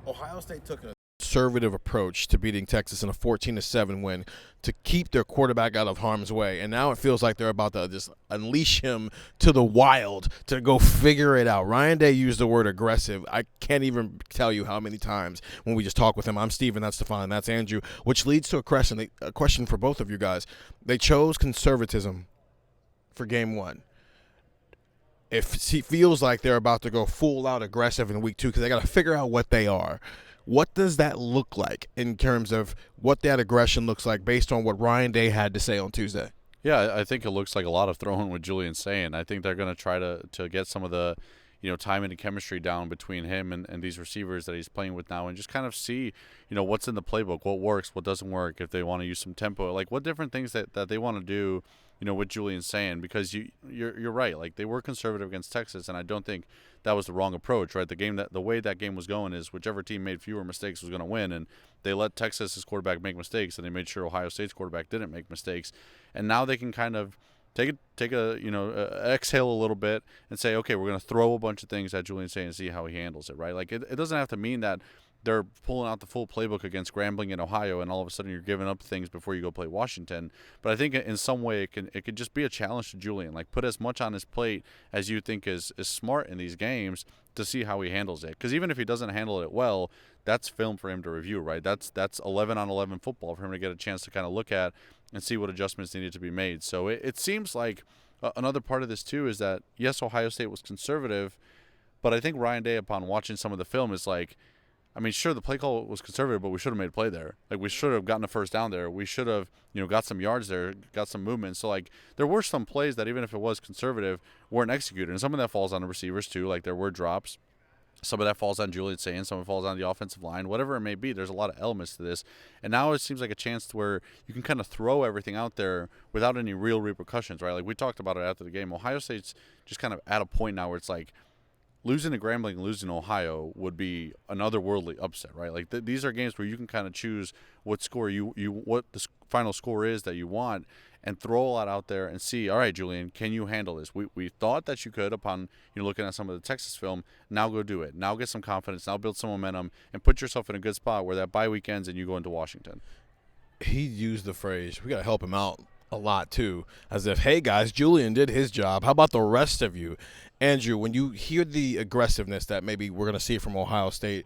Ohio State took a conservative approach to beating Texas in a 14-7 win to keep their quarterback out of harm's way, and now it feels like they're about to just unleash him to the wild to go figure it out. Ryan Day used the word aggressive. I can't even tell you how many times when we just talk with him. I'm Steven, that's Stefan, that's Andrew, which leads to a question for both of you guys. They chose conservatism for game one. If he feels like they're about to go full out aggressive in week two because they got to figure out what they are, what does that look like in terms of what that aggression looks like based on what Ryan Day had to say on Tuesday? Yeah, I think it looks like a lot of throwing with Julian Sayin. I think they're going to try to get some of the timing and chemistry down between him and these receivers that he's playing with now, and just kind of see what's in the playbook, what works, what doesn't work, if they want to use some tempo, like what different things that they want to do with Julian Sayin, because you're right, like they were conservative against Texas, and I don't think that was the wrong approach, right? The way that game was going is whichever team made fewer mistakes was going to win, and they let Texas's quarterback make mistakes, and they made sure Ohio State's quarterback didn't make mistakes, and now they can kind of take a exhale a little bit and say, okay, we're going to throw a bunch of things at Julian Sayin and see how he handles it, right? Like it doesn't have to mean that they're pulling out the full playbook against Grambling in Ohio, and all of a sudden you're giving up things before you go play Washington. But I think in some way it could just be a challenge to Julian. Like put as much on his plate as you think is smart in these games to see how he handles it. Because even if he doesn't handle it well, that's film for him to review, right? That's 11 on 11 football for him to get a chance to kind of look at and see what adjustments needed to be made. So it seems like another part of this too is that yes, Ohio State was conservative, but I think Ryan Day, upon watching some of the film, is like, I mean, sure, the play call was conservative, but we should have made a play there. Like, we should have gotten a first down there. We should have, got some yards there, got some movement. So, like, there were some plays that, even if it was conservative, weren't executed. And some of that falls on the receivers, too. Like, there were drops. Some of that falls on Julian Sayin. Some of it falls on the offensive line. Whatever it may be, there's a lot of elements to this. And now it seems like a chance to where you can kind of throw everything out there without any real repercussions, right? Like, we talked about it after the game. Ohio State's just kind of at a point now where it's like, losing to Grambling and losing to Ohio would be an otherworldly upset, right? Like these are games where you can kind of choose what score what the final score is that you want, and throw a lot out there and see, all right, Julian, can you handle this? We thought that you could upon looking at some of the Texas film. Now go do it. Now get some confidence. Now build some momentum and put yourself in a good spot where that bye week ends and you go into Washington. He used the phrase, we got to help him out a lot too, as if, hey guys, Julian did his job. How about the rest of you? Andrew, when you hear the aggressiveness that maybe we're going to see from Ohio State,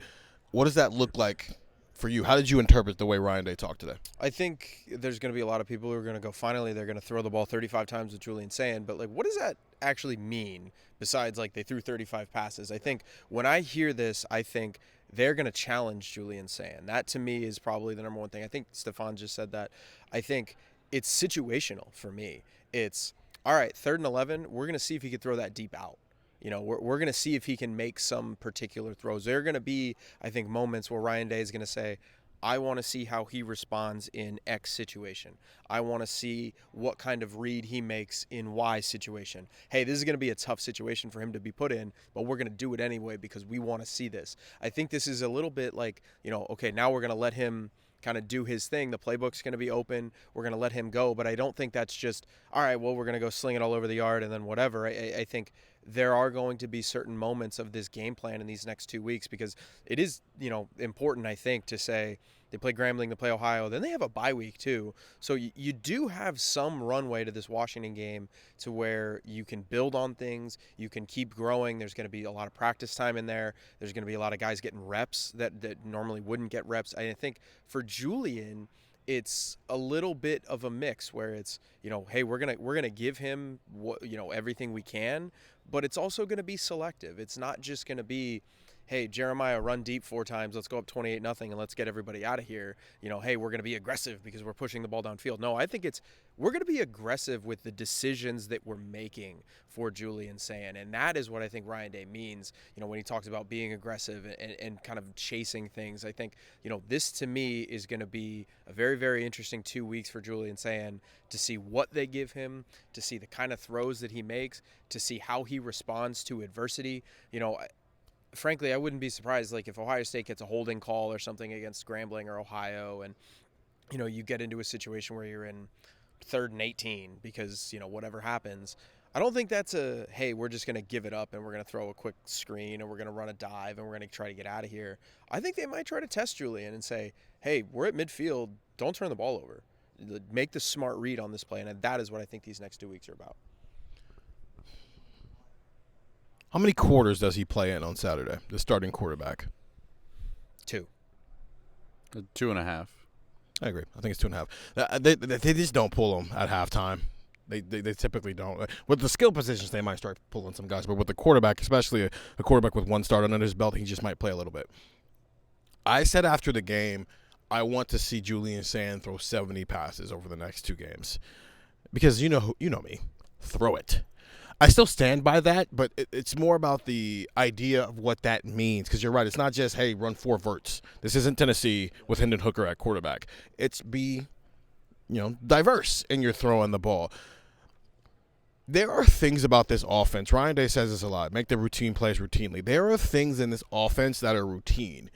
what does that look like for you? How did you interpret the way Ryan Day talked today? I think there's going to be a lot of people who are going to go, finally, they're going to throw the ball 35 times with Julian Sayin. But, like, what does that actually mean besides, like, they threw 35 passes? I think when I hear this, I think they're going to challenge Julian Sayin. That, to me, is probably the number one thing. I think Stefan just said that. I think it's situational for me. It's, all right, 3rd and 11, we're going to see if he can throw that deep out. We're going to see if he can make some particular throws. There are going to be, I think, moments where Ryan Day is going to say, I want to see how he responds in X situation. I want to see what kind of read he makes in Y situation. Hey, this is going to be a tough situation for him to be put in, but we're going to do it anyway because we want to see this. I think this is a little bit like, okay, now we're going to let him kind of do his thing. The playbook's going to be open. We're going to let him go, but I don't think that's just, all right, well, we're going to go sling it all over the yard and then whatever. I think there are going to be certain moments of this game plan in these next 2 weeks because it is, important, I think, to say they play Grambling, they play Ohio, then they have a bye week too. So you do have some runway to this Washington game to where you can build on things, you can keep growing. There's going to be a lot of practice time in there. There's going to be a lot of guys getting reps that normally wouldn't get reps. I think for Julian, it's a little bit of a mix where it's, hey, we're gonna give him everything we can, but it's also gonna be selective. It's not just gonna be, hey, Jeremiah, run deep 4 times, let's go up 28-0 and let's get everybody out of here. Hey, we're gonna be aggressive because we're pushing the ball downfield. No, I think we're gonna be aggressive with the decisions that we're making for Julian Sayin, and that is what I think Ryan Day means. When he talks about being aggressive and kind of chasing things. I think this to me is going to be a very, very interesting 2 weeks for Julian Sayin to see what they give him, to see the kind of throws that he makes, to see how he responds to adversity. Frankly, I wouldn't be surprised if Ohio State gets a holding call or something against Grambling or Ohio, and you get into a situation where you're in 3rd and 18 because whatever happens. I don't think that's hey, we're just going to give it up and we're going to throw a quick screen and we're going to run a dive and we're going to try to get out of here. I think they might try to test Julian and say, hey, we're at midfield. Don't turn the ball over. Make the smart read on this play. And that is what I think these next 2 weeks are about. How many quarters does he play in on Saturday, the starting quarterback? 2. 2.5. I agree. I think it's 2.5. They just don't pull them at halftime. They typically don't. With the skill positions, they might start pulling some guys. But with the quarterback, especially a quarterback with one start under his belt, he just might play a little bit. I said after the game, I want to see Julian Sayin throw 70 passes over the next 2 games. Because you know me. Throw it. I still stand by that, but it's more about the idea of what that means. Because you're right. It's not just, hey, run 4 verts. This isn't Tennessee with Hendon Hooker at quarterback. It's be, diverse in your throwing the ball. There are things about this offense. Ryan Day says this a lot. Make the routine plays routinely. There are things in this offense that are routine.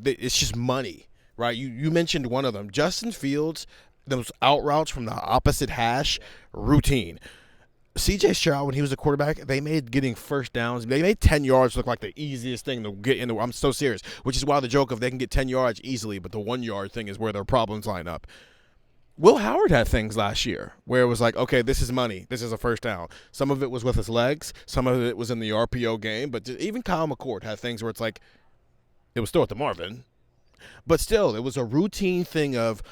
It's just money, right? You mentioned one of them. Justin Fields, those out routes from the opposite hash, routine. C.J. Stroud, when he was a quarterback, they made getting first downs. They made 10 yards look like the easiest thing to get in. I'm so serious, which is why the joke of they can get 10 yards easily, but the 1-yard thing is where their problems line up. Will Howard had things last year where it was like, okay, this is money. This is a first down. Some of it was with his legs. Some of it was in the RPO game. But even Kyle McCord had things where it's like, it was still at the Marvin. But still, it was a routine thing of,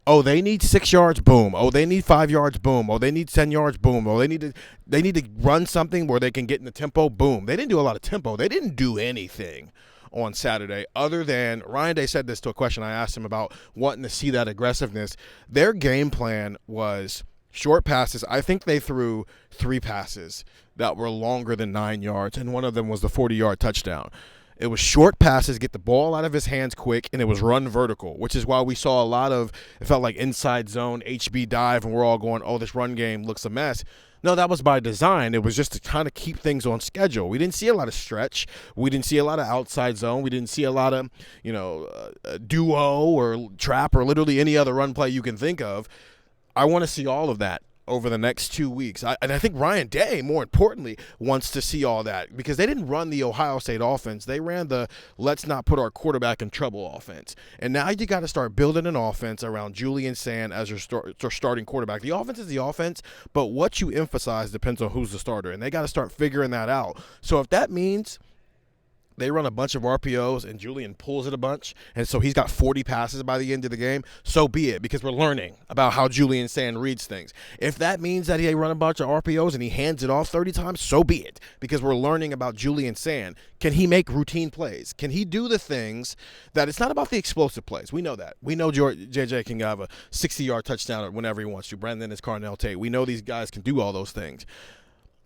oh, they need 6 yards, boom. Oh, they need 5 yards, boom. Oh, they need 10 yards, boom. Oh, they need to run something where they can get in the tempo, boom. They didn't do a lot of tempo. They didn't do anything on Saturday other than Ryan Day said this to a question I asked him about wanting to see that aggressiveness. Their game plan was short passes. I think they threw 3 passes that were longer than 9 yards, and one of them was the 40-yard touchdown. It was short passes, get the ball out of his hands quick, and it was run vertical, which is why we saw a lot of, it felt like inside zone, HB dive, and we're all going, oh, this run game looks a mess. No, that was by design. It was just to kind of keep things on schedule. We didn't see a lot of stretch. We didn't see a lot of outside zone. We didn't see a lot of, duo or trap or literally any other run play you can think of. I want to see all of that over the next 2 weeks. And I think Ryan Day, more importantly, wants to see all that because they didn't run the Ohio State offense. They ran the let's not put our quarterback in trouble offense. And now you got to start building an offense around Julian Sayin as your starting quarterback. The offense is the offense, but what you emphasize depends on who's the starter. And they got to start figuring that out. So if that means they run a bunch of RPOs and Julian pulls it a bunch, and so he's got 40 passes by the end of the game, so be it, because we're learning about how Julian Sayin reads things. If that means that he run a bunch of RPOs and he hands it off 30 times, so be it, because we're learning about Julian Sayin. Can he make routine plays? Can he do the things that it's not about the explosive plays? We know that. We know JJ can have a 60-yard touchdown whenever he wants to. Brandon is Carnell Tate. We know these guys can do all those things.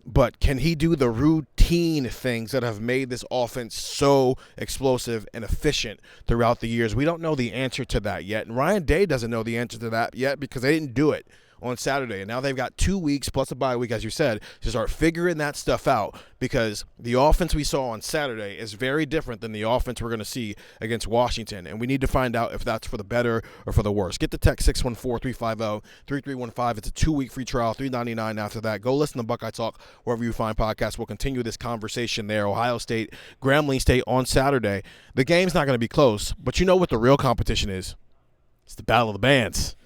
But can he do the routine things that have made this offense so explosive and efficient throughout the years? We don't know the answer to that yet. And Ryan Day doesn't know the answer to that yet because they didn't do it on Saturday. And now they've got 2 weeks plus a bye week, as you said, to start figuring that stuff out because the offense we saw on Saturday is very different than the offense we're going to see against Washington. And we need to find out if that's for the better or for the worse. Get the text 614-350-3315. It's a 2-week free trial, $3.99 after that. Go listen to Buckeye Talk wherever you find podcasts. We'll continue this conversation there. Ohio State, Grambling State on Saturday. The game's not going to be close, but you know what the real competition is? It's the Battle of the Bands.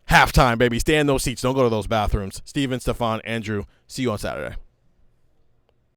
Halftime, baby. Stay in those seats. Don't go to those bathrooms. Steven, Stefan, Andrew. See you on Saturday.